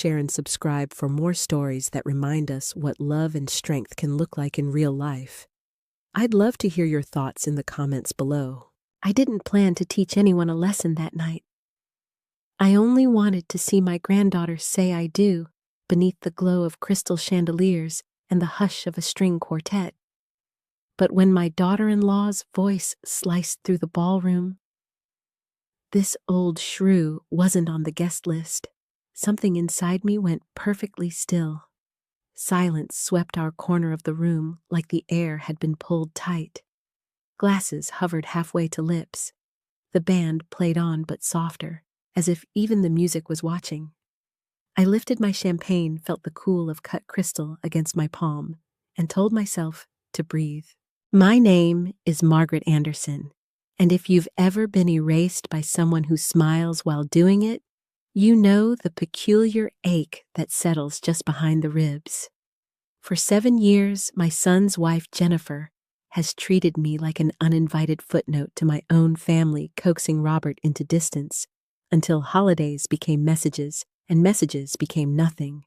share, and subscribe for more stories that remind us what love and strength can look like in real life. I'd love to hear your thoughts in the comments below. I didn't plan to teach anyone a lesson that night. I only wanted to see my granddaughter say I do beneath the glow of crystal chandeliers and the hush of a string quartet. But when my daughter-in-law's voice sliced through the ballroom, this old shrew wasn't on the guest list. Something inside me went perfectly still. Silence swept our corner of the room like the air had been pulled tight. Glasses hovered halfway to lips. The band played on but softer, as if even the music was watching. I lifted my champagne, felt the cool of cut crystal against my palm, and told myself to breathe. My name is Margaret Anderson, and if you've ever been erased by someone who smiles while doing it, you know the peculiar ache that settles just behind the ribs. For 7 years, my son's wife, Jennifer, has treated me like an uninvited footnote to my own family, coaxing Robert into distance, until holidays became messages and messages became nothing.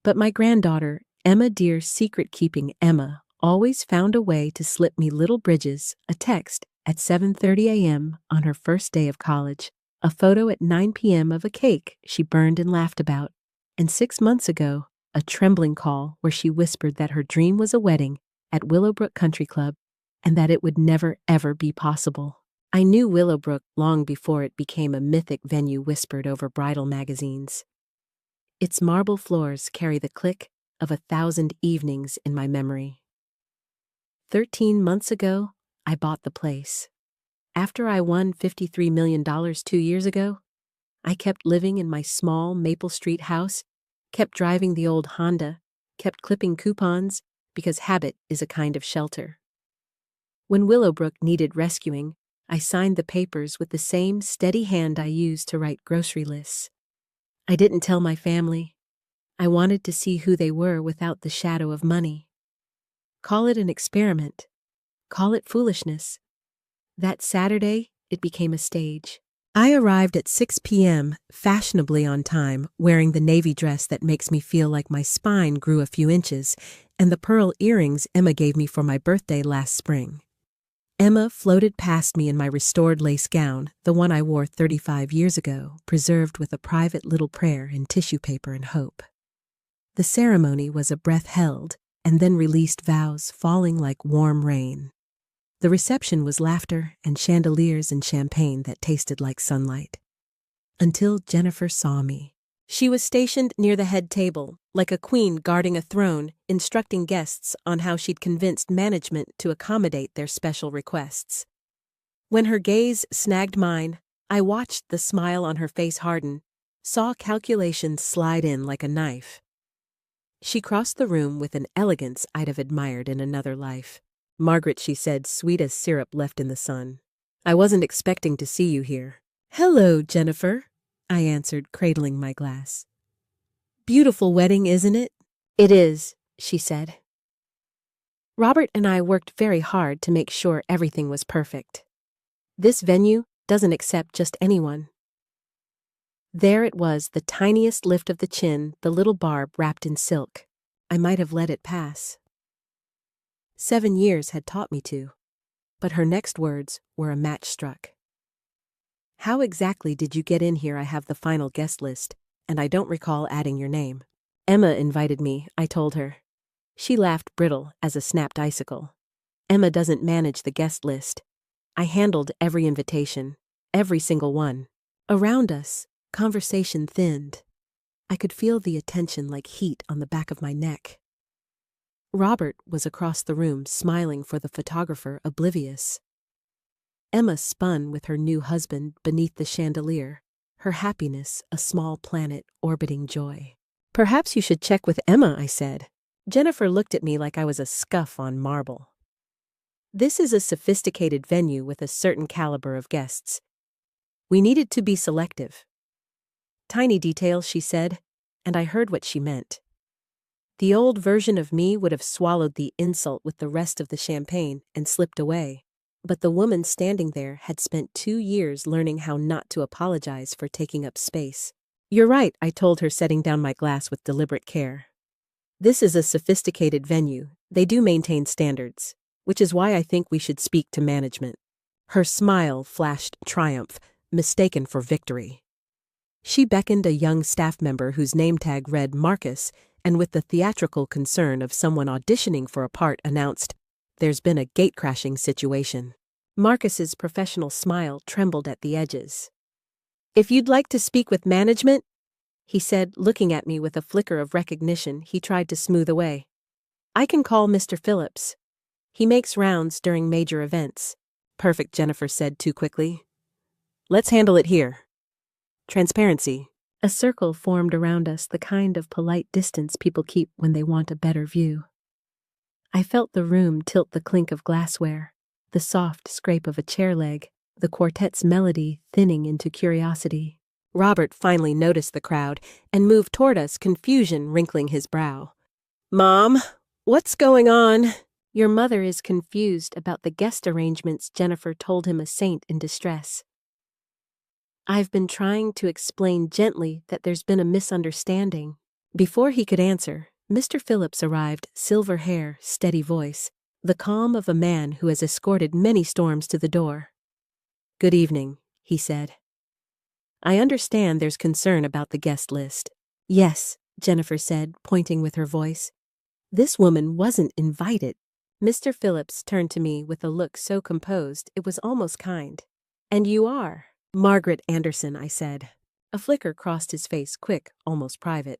But my granddaughter, Emma, dear secret-keeping Emma, always found a way to slip me little bridges, a text at 7:30 a.m. on her first day of college, a photo at 9 p.m. of a cake she burned and laughed about, and 6 months ago, a trembling call where she whispered that her dream was a wedding at Willowbrook Country Club and that it would never ever be possible. I knew Willowbrook long before it became a mythic venue whispered over bridal magazines. Its marble floors carry the click of 1,000 evenings in my memory. 13 months ago, I bought the place. After I won $53 million 2 years ago, I kept living in my small Maple Street house, kept driving the old Honda, kept clipping coupons, because habit is a kind of shelter. When Willowbrook needed rescuing, I signed the papers with the same steady hand I used to write grocery lists. I didn't tell my family. I wanted to see who they were without the shadow of money. Call it an experiment. Call it foolishness. That Saturday, it became a stage. I arrived at 6 p.m., fashionably on time, wearing the navy dress that makes me feel like my spine grew a few inches, and the pearl earrings Emma gave me for my birthday last spring. Emma floated past me in my restored lace gown, the one I wore 35 years ago, preserved with a private little prayer in tissue paper and hope. The ceremony was a breath held, and then released vows falling like warm rain. The reception was laughter and chandeliers and champagne that tasted like sunlight. Until Jennifer saw me. She was stationed near the head table, like a queen guarding a throne, instructing guests on how she'd convinced management to accommodate their special requests. When her gaze snagged mine, I watched the smile on her face harden, saw calculations slide in like a knife. She crossed the room with an elegance I'd have admired in another life. "Margaret," she said, sweet as syrup left in the sun. "I wasn't expecting to see you here." "Hello, Jennifer," I answered, cradling my glass. "Beautiful wedding, isn't it?" "It is," she said. Robert and I worked very hard to make sure everything was perfect. This venue doesn't accept just anyone. There it was, the tiniest lift of the chin, the little barb wrapped in silk. I might have let it pass. 7 years had taught me to. But her next words were a match struck. "How exactly did you get in here? I have the final guest list, and I don't recall adding your name." "Emma invited me," I told her. She laughed, brittle as a snapped icicle. "Emma doesn't manage the guest list. I handled every invitation, every single one." Around us, conversation thinned. I could feel the attention like heat on the back of my neck. Robert was across the room, smiling for the photographer, oblivious. Emma spun with her new husband beneath the chandelier, her happiness a small planet orbiting joy. "Perhaps you should check with Emma," I said. Jennifer looked at me like I was a scuff on marble. "This is a sophisticated venue with a certain caliber of guests. We needed to be selective." "Tiny details," she said, and I heard what she meant. The old version of me would have swallowed the insult with the rest of the champagne and slipped away. But the woman standing there had spent 2 years learning how not to apologize for taking up space, You're right, I told her, setting down my glass with deliberate care. This is a sophisticated venue. They do maintain standards, which is why I think we should speak to management. Her smile flashed triumph, mistaken for victory. She beckoned a young staff member whose name tag read Marcus, and with the theatrical concern of someone auditioning for a part announced, "There's been a gate-crashing situation." Marcus's professional smile trembled at the edges. "If you'd like to speak with management," he said, looking at me with a flicker of recognition he tried to smooth away, "I can call Mr. Phillips. He makes rounds during major events." "Perfect," Jennifer said too quickly. "Let's handle it here." Transparency. A circle formed around us, the kind of polite distance people keep when they want a better view. I felt the room tilt, the clink of glassware, the soft scrape of a chair leg, the quartet's melody thinning into curiosity. Robert finally noticed the crowd and moved toward us, confusion wrinkling his brow. "Mom, what's going on?" "Your mother is confused about the guest arrangements," Jennifer told him, a saint in distress. "I've been trying to explain gently that there's been a misunderstanding." Before he could answer, Mr. Phillips arrived, silver hair, steady voice, the calm of a man who has escorted many storms to the door. "Good evening," he said. "I understand there's concern about the guest list." "Yes," Jennifer said, pointing with her voice. "This woman wasn't invited." Mr. Phillips turned to me with a look so composed it was almost kind. "And you are?" "Margaret Anderson," I said. A flicker crossed his face, quick, almost private.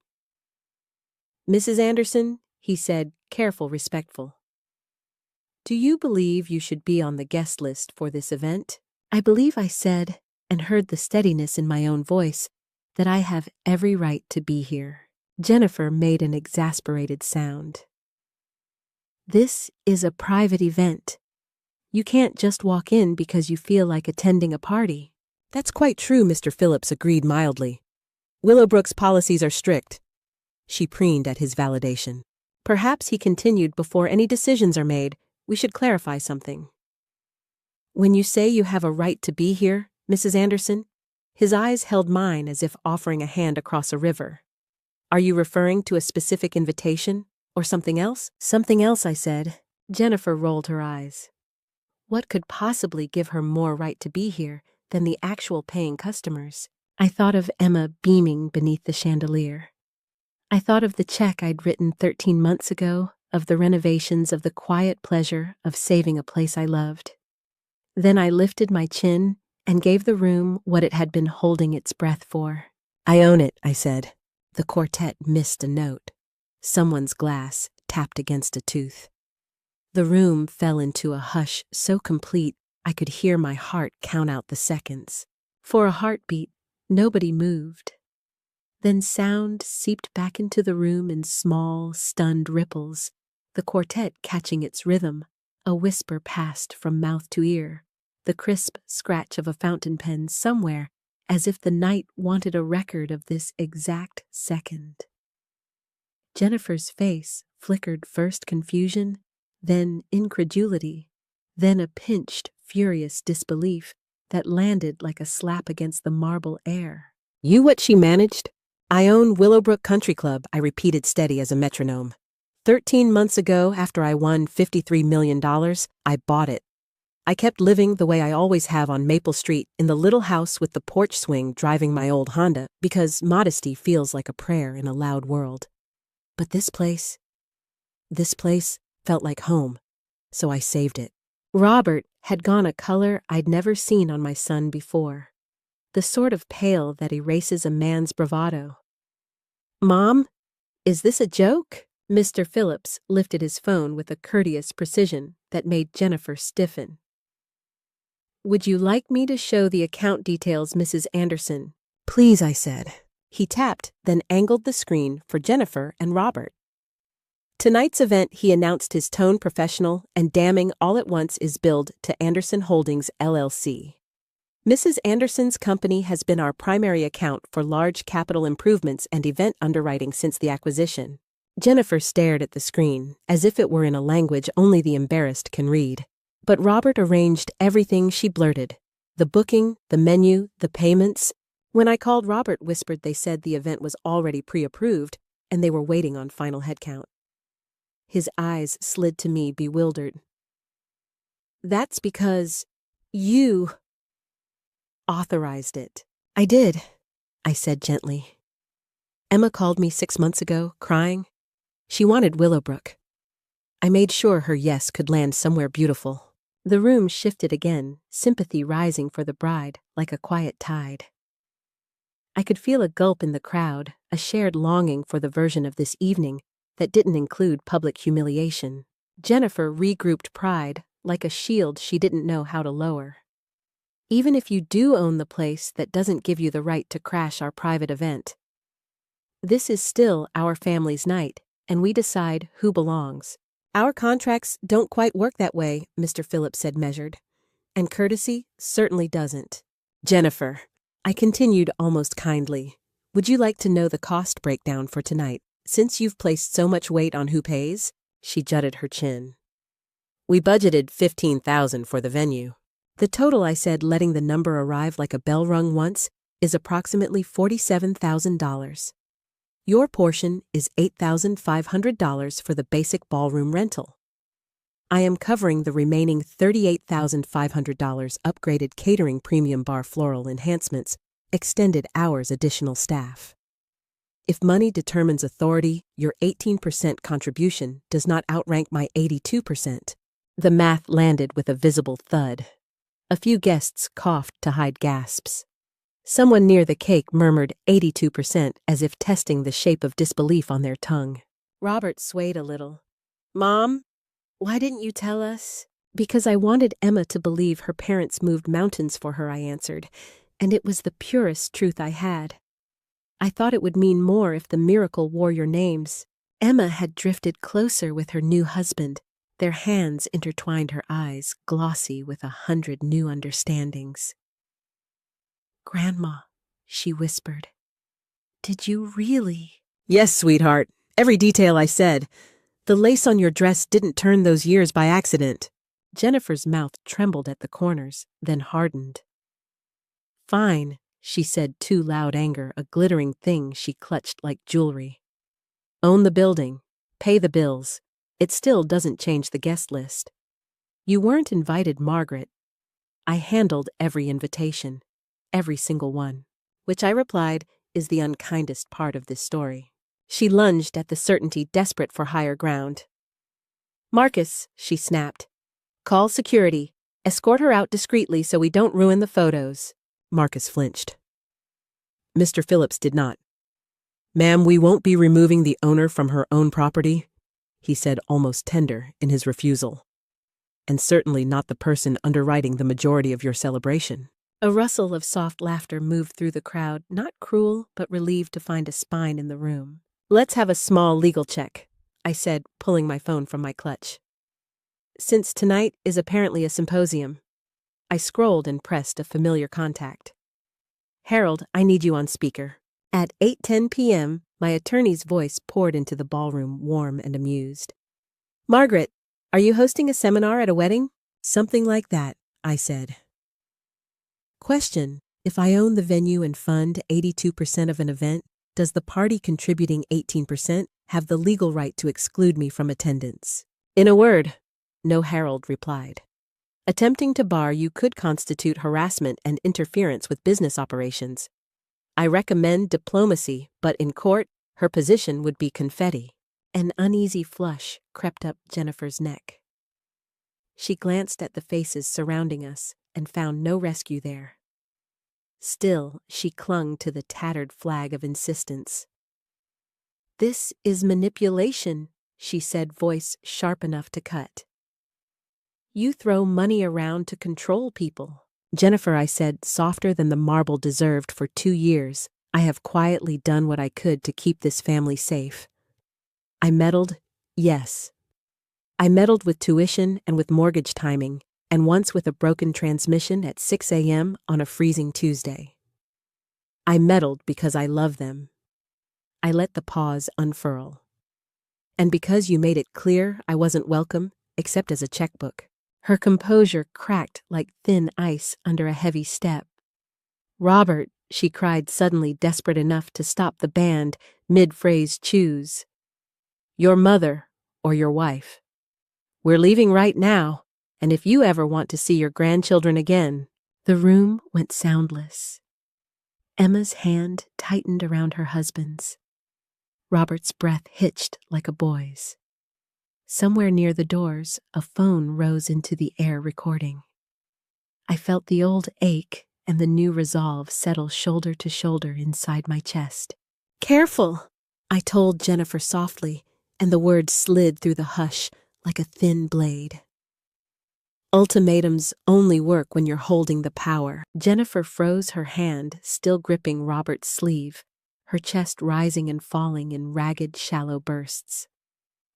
"Mrs. Anderson," he said, careful, respectful. "Do you believe you should be on the guest list for this event?" I believe I said, and heard the steadiness in my own voice, that I have every right to be here. Jennifer made an exasperated sound. "This is a private event. You can't just walk in because you feel like attending a party." "That's quite true," Mr. Phillips agreed mildly. "Willowbrook's policies are strict." She preened at his validation. Perhaps, he continued, before any decisions are made, we should clarify something. "When you say you have a right to be here, Mrs. Anderson," his eyes held mine as if offering a hand across a river, "are you referring to a specific invitation, or something else?" "Something else," I said. Jennifer rolled her eyes. What could possibly give her more right to be here than the actual paying customers? I thought of Emma beaming beneath the chandelier. I thought of the check I'd written 13 months ago, of the renovations, of the quiet pleasure of saving a place I loved. Then I lifted my chin and gave the room what it had been holding its breath for. "I own it," I said. The quartet missed a note. Someone's glass tapped against a tooth. The room fell into a hush so complete I could hear my heart count out the seconds. For a heartbeat, nobody moved. Then sound seeped back into the room in small, stunned ripples, the quartet catching its rhythm. A whisper passed from mouth to ear, the crisp scratch of a fountain pen somewhere, as if the night wanted a record of this exact second. Jennifer's face flickered first confusion, then incredulity, then a pinched, furious disbelief that landed like a slap against the marble air. "You what she managed?" "I own Willowbrook Country Club," I repeated, steady as a metronome. 13 months ago, after I won $53 million, I bought it. I kept living the way I always have on Maple Street, in the little house with the porch swing, driving my old Honda, because modesty feels like a prayer in a loud world. But this place felt like home, so I saved it. Robert had gone a color I'd never seen on my son before, the sort of pale that erases a man's bravado. "Mom, is this a joke?" Mr. Phillips lifted his phone with a courteous precision that made Jennifer stiffen. "Would you like me to show the account details, Mrs. Anderson?" "Please," I said. He tapped, then angled the screen for Jennifer and Robert. "Tonight's event," he announced, his tone professional and damning all at once, "is billed to Anderson Holdings, LLC. Mrs. Anderson's company has been our primary account for large capital improvements and event underwriting since the acquisition." Jennifer stared at the screen, as if it were in a language only the embarrassed can read. But Robert arranged everything, she blurted. The booking, the menu, the payments. When I called, Robert whispered they said the event was already pre-approved and they were waiting on final headcount. His eyes slid to me, bewildered. That's because you authorized it. I did, I said gently. Emma called me 6 months ago, crying. She wanted Willowbrook. I made sure her yes could land somewhere beautiful. The room shifted again, sympathy rising for the bride like a quiet tide. I could feel a gulp in the crowd, a shared longing for the version of this evening that didn't include public humiliation. Jennifer regrouped pride like a shield she didn't know how to lower. Even if you do own the place, that doesn't give you the right to crash our private event. This is still our family's night, and we decide who belongs. Our contracts don't quite work that way, Mr. Phillips said, measured. And courtesy certainly doesn't. Jennifer, I continued almost kindly, would you like to know the cost breakdown for tonight? Since you've placed so much weight on who pays, she jutted her chin. We budgeted $15,000 for the venue. The total, I said, letting the number arrive like a bell rung once, is approximately $47,000. Your portion is $8,500 for the basic ballroom rental. I am covering the remaining $38,500 upgraded catering premium bar floral enhancements, extended hours additional staff. If money determines authority, your 18% contribution does not outrank my 82%. The math landed with a visible thud. A few guests coughed to hide gasps. Someone near the cake murmured 82% as if testing the shape of disbelief on their tongue. Robert swayed a little. Mom, why didn't you tell us? Because I wanted Emma to believe her parents moved mountains for her, I answered, and it was the purest truth I had. I thought it would mean more if the miracle wore your names. Emma had drifted closer with her new husband. Their hands intertwined, her eyes glossy with 100 new understandings. Grandma, she whispered, did you really? Yes, sweetheart. Every detail I said. The lace on your dress didn't turn those years by accident. Jennifer's mouth trembled at the corners, then hardened. Fine, she said, too loud anger, a glittering thing she clutched like jewelry. Own the building. Pay the bills. It still doesn't change the guest list. You weren't invited, Margaret. I handled every invitation, every single one, which I replied is the unkindest part of this story. She lunged at the certainty, desperate for higher ground. Marcus, she snapped. Call security. Escort her out discreetly so we don't ruin the photos. Marcus flinched. Mr. Phillips did not. Ma'am, we won't be removing the owner from her own property, he said, almost tender in his refusal. And certainly not the person underwriting the majority of your celebration. A rustle of soft laughter moved through the crowd, not cruel, but relieved to find a spine in the room. Let's have a small legal check, I said, pulling my phone from my clutch. Since tonight is apparently a symposium. I scrolled and pressed a familiar contact. Harold, I need you on speaker. At 8:10 p.m., my attorney's voice poured into the ballroom, warm and amused. Margaret, are you hosting a seminar at a wedding? Something like that, I said. Question: if I own the venue and fund 82% of an event, does the party contributing 18% have the legal right to exclude me from attendance? In a word, no, Harold replied. Attempting to bar you could constitute harassment and interference with business operations. I recommend diplomacy, but in court, her position would be confetti. An uneasy flush crept up Jennifer's neck. She glanced at the faces surrounding us and found no rescue there. Still, she clung to the tattered flag of insistence. This is manipulation, she said, voice sharp enough to cut. You throw money around to control people. Jennifer, I said, softer than the marble deserved. For 2 years, I have quietly done what I could to keep this family safe. I meddled, yes. I meddled with tuition and with mortgage timing, and once with a broken transmission at 6 a.m. on a freezing Tuesday. I meddled because I love them. I let the pause unfurl. And because you made it clear I wasn't welcome, except as a checkbook. Her composure cracked like thin ice under a heavy step. Robert, she cried, suddenly desperate enough to stop the band mid-phrase. Choose. Your mother or your wife. We're leaving right now, and if you ever want to see your grandchildren again. The room went soundless. Emma's hand tightened around her husband's. Robert's breath hitched like a boy's. Somewhere near the doors, a phone rose into the air, recording. I felt the old ache and the new resolve settle shoulder to shoulder inside my chest. Careful, I told Jennifer softly, and the words slid through the hush like a thin blade. Ultimatums only work when you're holding the power. Jennifer froze her hand, still gripping Robert's sleeve, her chest rising and falling in ragged, shallow bursts.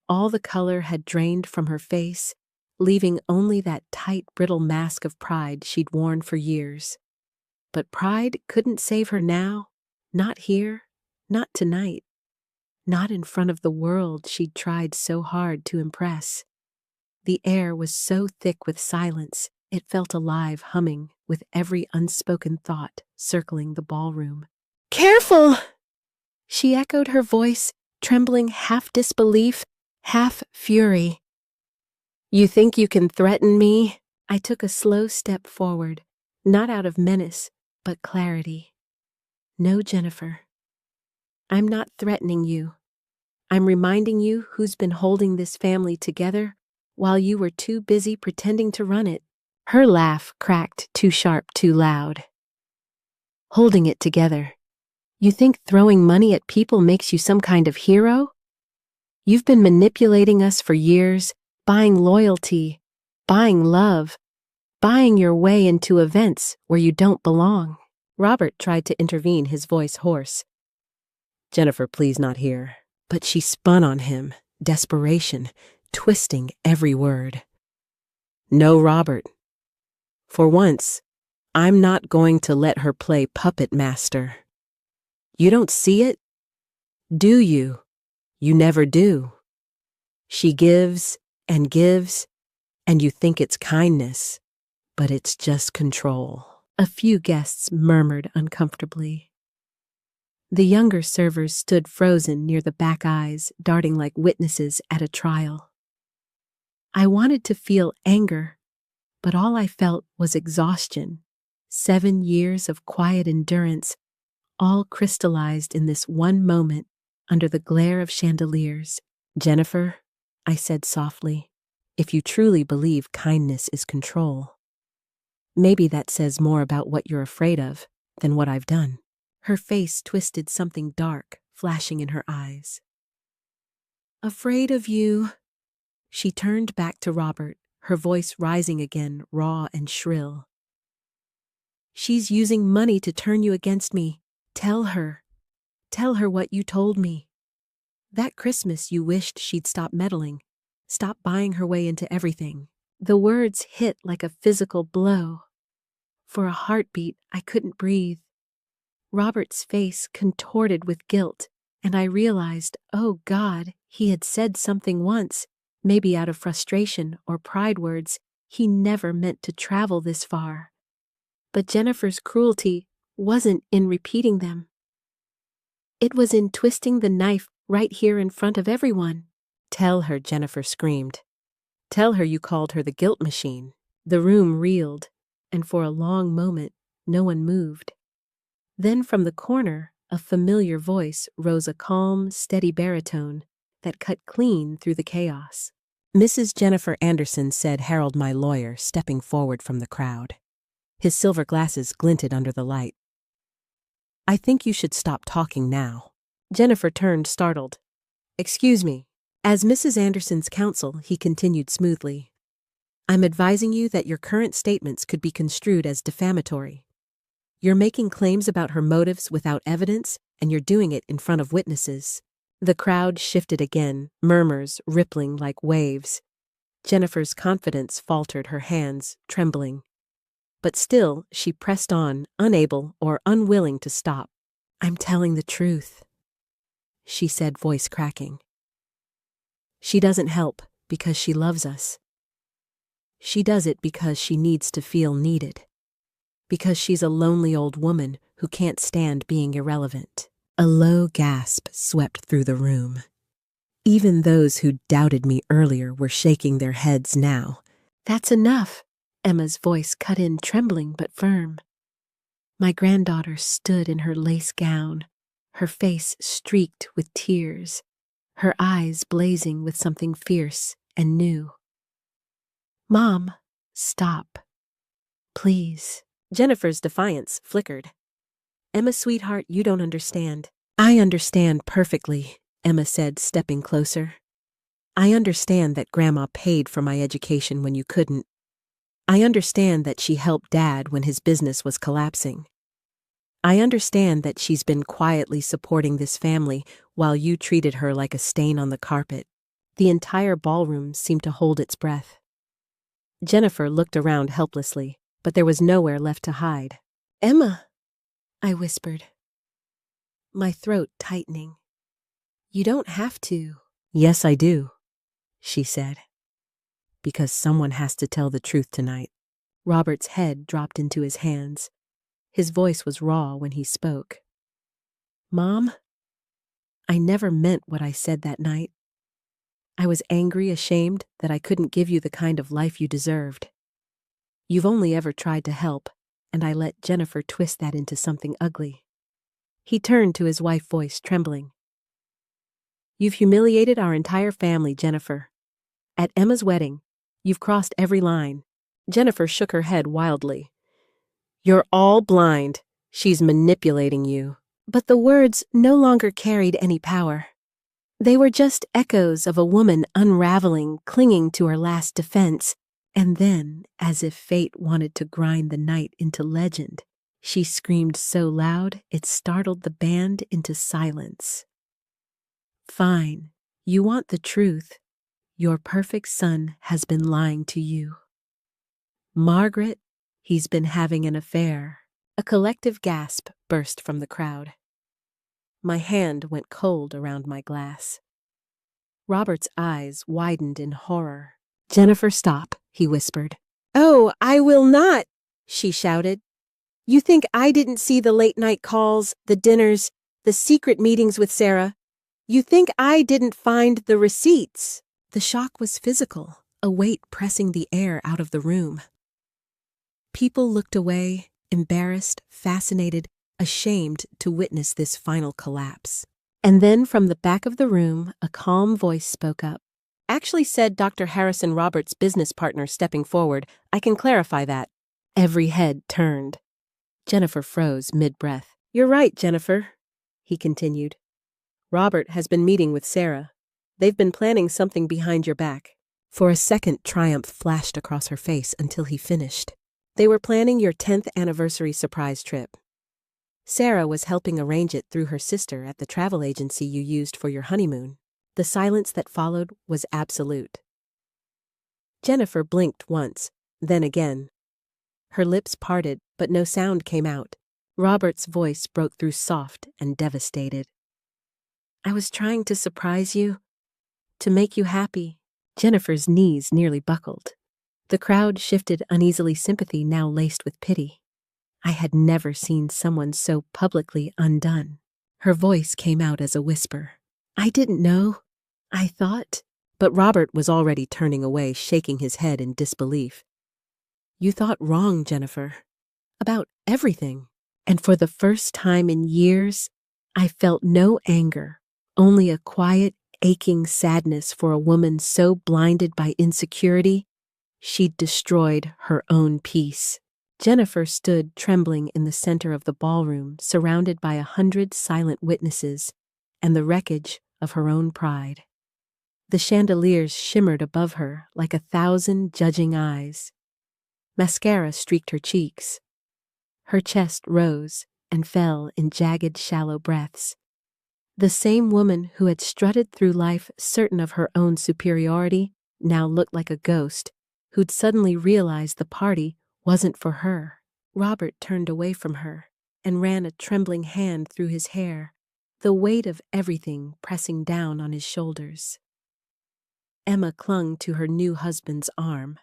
All the color had drained from her face, leaving only that tight, brittle mask of pride she'd worn for years. But pride couldn't save her now, not here, not tonight, not in front of the world she'd tried so hard to impress. The air was so thick with silence, it felt alive, humming with every unspoken thought circling the ballroom. Careful! She echoed, her voice trembling, half disbelief, half fury. You think you can threaten me? I took a slow step forward, not out of menace, but clarity. No, Jennifer. I'm not threatening you. I'm reminding you who's been holding this family together while you were too busy pretending to run it. Her laugh cracked, too sharp, too loud. Holding it together. You think throwing money at people makes you some kind of hero? You've been manipulating us for years, buying loyalty, buying love, buying your way into events where you don't belong. Robert tried to intervene, his voice hoarse. Jennifer, please, not here. But she spun on him, desperation, twisting every word. No, Robert. For once, I'm not going to let her play puppet master. You don't see it? Do you? You never do. She gives, and you think it's kindness, but it's just control. A few guests murmured uncomfortably. The younger servers stood frozen near the back, eyes darting like witnesses at a trial. I wanted to feel anger, but all I felt was exhaustion. 7 years of quiet endurance, all crystallized in this one moment under the glare of chandeliers. Jennifer, I said softly, if you truly believe kindness is control, maybe that says more about what you're afraid of than what I've done. Her face twisted, something dark flashing in her eyes. Afraid of you? She turned back to Robert, her voice rising again, raw and shrill. She's using money to turn you against me. Tell her what you told me. That Christmas you wished she'd stop meddling, stop buying her way into everything. The words hit like a physical blow. For a heartbeat, I couldn't breathe. Robert's face contorted with guilt, and I realized, oh God, he had said something once, maybe out of frustration or pride, words he never meant to travel this far. But Jennifer's cruelty wasn't in repeating them. It was in twisting the knife right here in front of everyone. Tell her, Jennifer screamed. Tell her you called her the guilt machine. The room reeled, and for a long moment, no one moved. Then from the corner, a familiar voice rose, a calm, steady baritone that cut clean through the chaos. Mrs. Jennifer Anderson, said Harold, my lawyer, stepping forward from the crowd. His silver glasses glinted under the light. I think you should stop talking now. Jennifer turned, startled. Excuse me. As Mrs. Anderson's counsel, he continued smoothly. I'm advising you that your current statements could be construed as defamatory. You're making claims about her motives without evidence, and you're doing it in front of witnesses. The crowd shifted again, murmurs rippling like waves. Jennifer's confidence faltered, her hands trembling. But still, she pressed on, unable or unwilling to stop. I'm telling the truth, she said, voice cracking. She doesn't help because she loves us. She does it because she needs to feel needed. Because she's a lonely old woman who can't stand being irrelevant. A low gasp swept through the room. Even those who doubted me earlier were shaking their heads now. That's enough, Emma's voice cut in, trembling but firm. My granddaughter stood in her lace gown, her face streaked with tears, her eyes blazing with something fierce and new. Mom, stop. Please. Jennifer's defiance flickered. Emma, sweetheart, you don't understand. I understand perfectly, Emma said, stepping closer. I understand that Grandma paid for my education when you couldn't. I understand that she helped Dad when his business was collapsing. I understand that she's been quietly supporting this family while you treated her like a stain on the carpet. The entire ballroom seemed to hold its breath. Jennifer looked around helplessly, but there was nowhere left to hide. Emma, I whispered, my throat tightening. You don't have to. Yes, I do, she said. Because someone has to tell the truth tonight. Robert's head dropped into his hands. His voice was raw when he spoke. Mom, I never meant what I said that night. I was angry, ashamed that I couldn't give you the kind of life you deserved. You've only ever tried to help, and I let Jennifer twist that into something ugly. He turned to his wife, voice trembling. You've humiliated our entire family, Jennifer. At Emma's wedding, you've crossed every line. Jennifer shook her head wildly. You're all blind. She's manipulating you. But the words no longer carried any power. They were just echoes of a woman unraveling, clinging to her last defense. And then, as if fate wanted to grind the night into legend, she screamed so loud it startled the band into silence. Fine, you want the truth. Your perfect son has been lying to you. Margaret, he's been having an affair. A collective gasp burst from the crowd. My hand went cold around my glass. Robert's eyes widened in horror. Jennifer, stop, he whispered. Oh, I will not, she shouted. You think I didn't see the late-night calls, the dinners, the secret meetings with Sarah? You think I didn't find the receipts? The shock was physical, a weight pressing the air out of the room. People looked away, embarrassed, fascinated, ashamed to witness this final collapse. And then from the back of the room, a calm voice spoke up. Actually, said Dr. Harrison Roberts' business partner, stepping forward. I can clarify that. Every head turned. Jennifer froze mid-breath. You're right, Jennifer, he continued. Robert has been meeting with Sarah. They've been planning something behind your back. For a second, triumph flashed across her face until he finished. They were planning your 10th anniversary surprise trip. Sarah was helping arrange it through her sister at the travel agency you used for your honeymoon. The silence that followed was absolute. Jennifer blinked once, then again. Her lips parted, but no sound came out. Robert's voice broke through soft and devastated. I was trying to surprise you, to make you happy. Jennifer's knees nearly buckled. The crowd shifted uneasily, sympathy now laced with pity. I had never seen someone so publicly undone. Her voice came out as a whisper. I didn't know. I thought. But Robert was already turning away, shaking his head in disbelief. You thought wrong, Jennifer. About everything. And for the first time in years, I felt no anger, only a quiet, aching sadness for a woman so blinded by insecurity, she'd destroyed her own peace. Jennifer stood trembling in the center of the ballroom, surrounded by 100 silent witnesses and the wreckage of her own pride. The chandeliers shimmered above her like 1,000 judging eyes. Mascara streaked her cheeks. Her chest rose and fell in jagged, shallow breaths. The same woman who had strutted through life certain of her own superiority now looked like a ghost who'd suddenly realized the party wasn't for her. Robert turned away from her and ran a trembling hand through his hair, the weight of everything pressing down on his shoulders. Emma clung to her new husband's arm,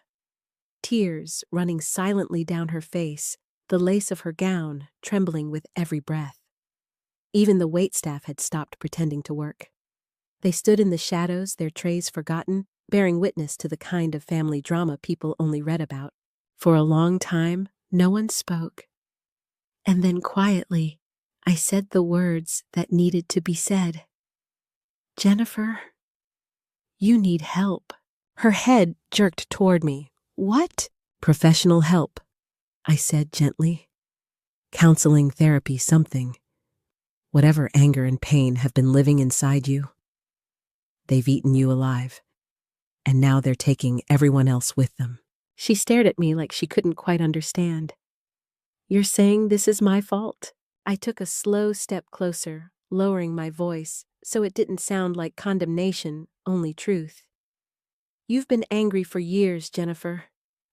tears running silently down her face, the lace of her gown trembling with every breath. Even the waitstaff had stopped pretending to work. They stood in the shadows, their trays forgotten, bearing witness to the kind of family drama people only read about. For a long time, no one spoke. And then quietly, I said the words that needed to be said. Jennifer, you need help. Her head jerked toward me. What? Professional help, I said gently. Counseling, therapy, something. Whatever anger and pain have been living inside you, they've eaten you alive. And now they're taking everyone else with them. She stared at me like she couldn't quite understand. You're saying this is my fault? I took a slow step closer, lowering my voice so it didn't sound like condemnation, only truth. You've been angry for years, Jennifer.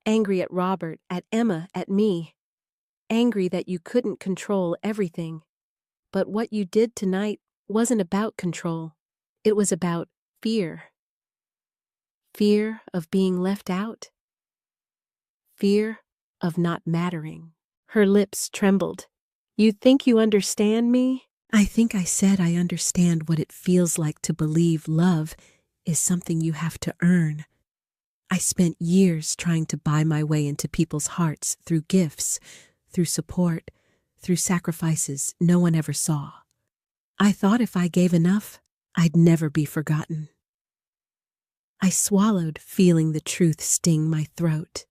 Angry at Robert, at Emma, at me. Angry that you couldn't control everything. But what you did tonight wasn't about control. It was about fear. Fear of being left out. Fear of not mattering. Her lips trembled. You think you understand me? I think I said I understand what it feels like to believe love is something you have to earn. I spent years trying to buy my way into people's hearts through gifts, through support, through sacrifices no one ever saw. I thought if I gave enough, I'd never be forgotten. I swallowed, feeling the truth sting my throat.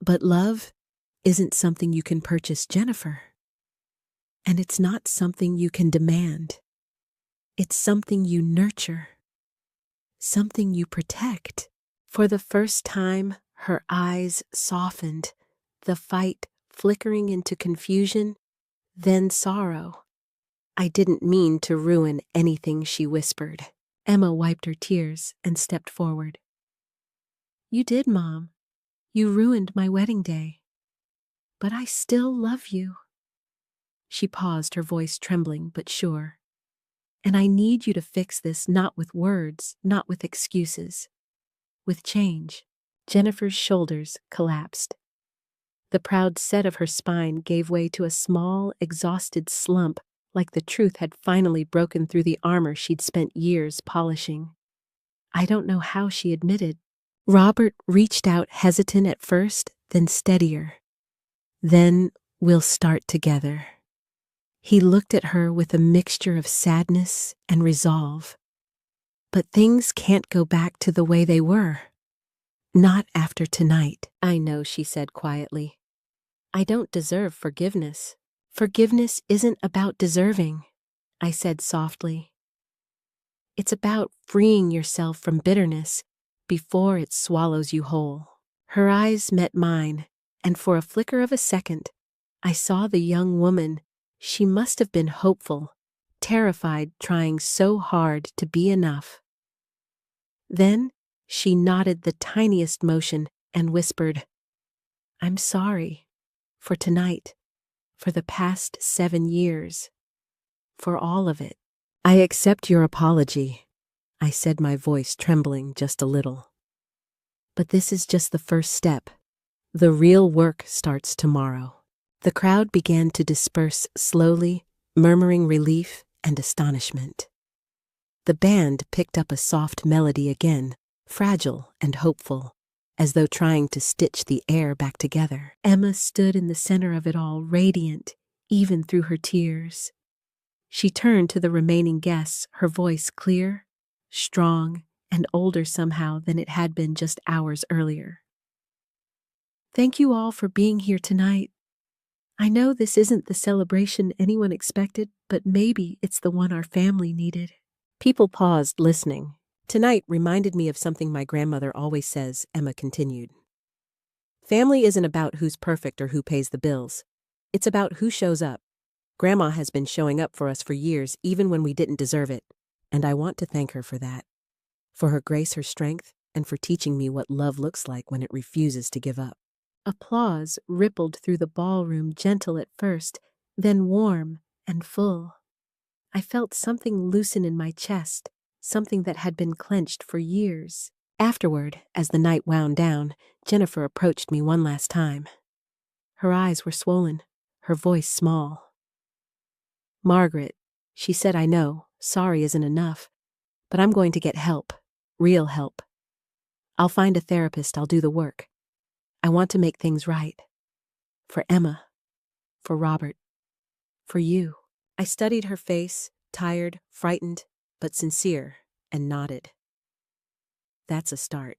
But love isn't something you can purchase, Jennifer. And it's not something you can demand. It's something you nurture. Something you protect. For the first time, her eyes softened, the fight flickering into confusion, then sorrow. I didn't mean to ruin anything, she whispered. Emma wiped her tears and stepped forward. You did, Mom. You ruined my wedding day. But I still love you. She paused, her voice trembling but sure. And I need you to fix this, not with words, not with excuses. With change. Jennifer's shoulders collapsed. The proud set of her spine gave way to a small, exhausted slump, like the truth had finally broken through the armor she'd spent years polishing. I don't know how, she admitted. Robert reached out, hesitant at first, then steadier. Then we'll start together. He looked at her with a mixture of sadness and resolve. But things can't go back to the way they were. Not after tonight. I know, she said quietly. I don't deserve forgiveness. Forgiveness isn't about deserving, I said softly. It's about freeing yourself from bitterness before it swallows you whole. Her eyes met mine, and for a flicker of a second, I saw the young woman. She must have been hopeful, terrified, trying so hard to be enough. Then she nodded the tiniest motion and whispered, I'm sorry. For tonight. For the past 7 years. For all of it. I accept your apology, I said, my voice trembling just a little. But this is just the first step. The real work starts tomorrow. The crowd began to disperse slowly, murmuring relief and astonishment. The band picked up a soft melody again, fragile and hopeful, as though trying to stitch the air back together. Emma stood in the center of it all, radiant, even through her tears. She turned to the remaining guests, her voice clear, strong, and older somehow than it had been just hours earlier. Thank you all for being here tonight. I know this isn't the celebration anyone expected, but maybe it's the one our family needed. People paused, listening. Tonight reminded me of something my grandmother always says, Emma continued. Family isn't about who's perfect or who pays the bills. It's about who shows up. Grandma has been showing up for us for years, even when we didn't deserve it, and I want to thank her for that. For her grace, her strength, and for teaching me what love looks like when it refuses to give up. Applause rippled through the ballroom, gentle at first, then warm and full. I felt something loosen in my chest, something that had been clenched for years. Afterward, as the night wound down, Jennifer approached me one last time. Her eyes were swollen, her voice small. "Margaret," she said, "I know, sorry isn't enough, but I'm going to get help, real help. I'll find a therapist, I'll do the work. I want to make things right. For Emma, for Robert, for you." I studied her face, tired, frightened, but sincere, and nodded. "That's a start.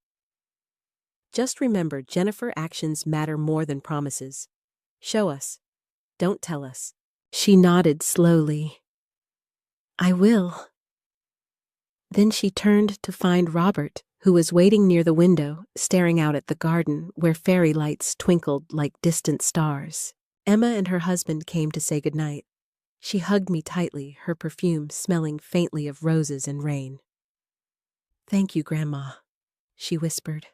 Just remember, Jennifer, actions matter more than promises. Show us. Don't tell us." She nodded slowly. "I will." Then she turned to find Robert, who was waiting near the window, staring out at the garden where fairy lights twinkled like distant stars. Emma and her husband came to say goodnight. She hugged me tightly, her perfume smelling faintly of roses and rain. "Thank you, Grandma," she whispered.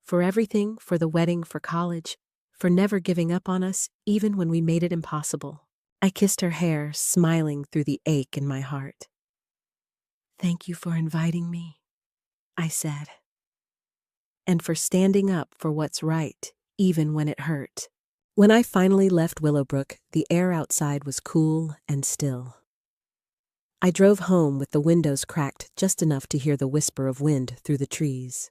"For everything, for the wedding, for college, for never giving up on us, even when we made it impossible." I kissed her hair, smiling through the ache in my heart. "Thank you for inviting me," I said. "And for standing up for what's right, even when it hurt." When I finally left Willowbrook, the air outside was cool and still. I drove home with the windows cracked just enough to hear the whisper of wind through the trees.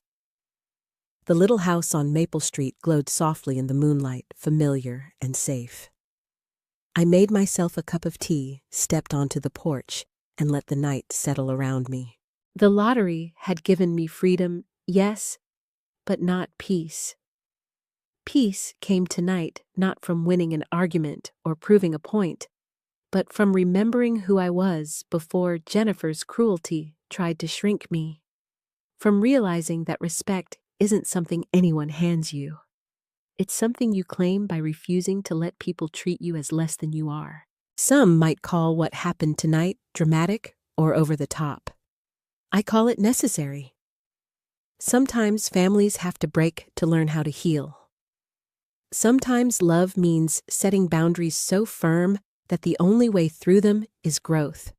The little house on Maple Street glowed softly in the moonlight, familiar and safe. I made myself a cup of tea, stepped onto the porch, and let the night settle around me. The lottery had given me freedom, yes, but not peace. Peace came tonight not from winning an argument or proving a point, but from remembering who I was before Jennifer's cruelty tried to shrink me. From realizing that respect isn't something anyone hands you. It's something you claim by refusing to let people treat you as less than you are. Some might call what happened tonight dramatic or over the top. I call it necessary. Sometimes families have to break to learn how to heal. Sometimes love means setting boundaries so firm that the only way through them is growth.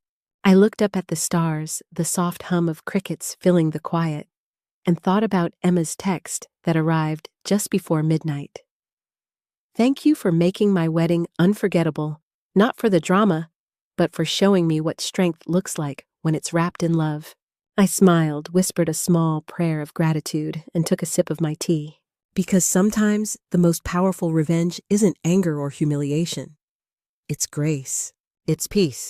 I looked up at the stars, the soft hum of crickets filling the quiet, and thought about Emma's text that arrived just before midnight. "Thank you for making my wedding unforgettable, not for the drama, but for showing me what strength looks like when it's wrapped in love." I smiled, whispered a small prayer of gratitude, and took a sip of my tea. Because sometimes the most powerful revenge isn't anger or humiliation. It's grace. It's peace.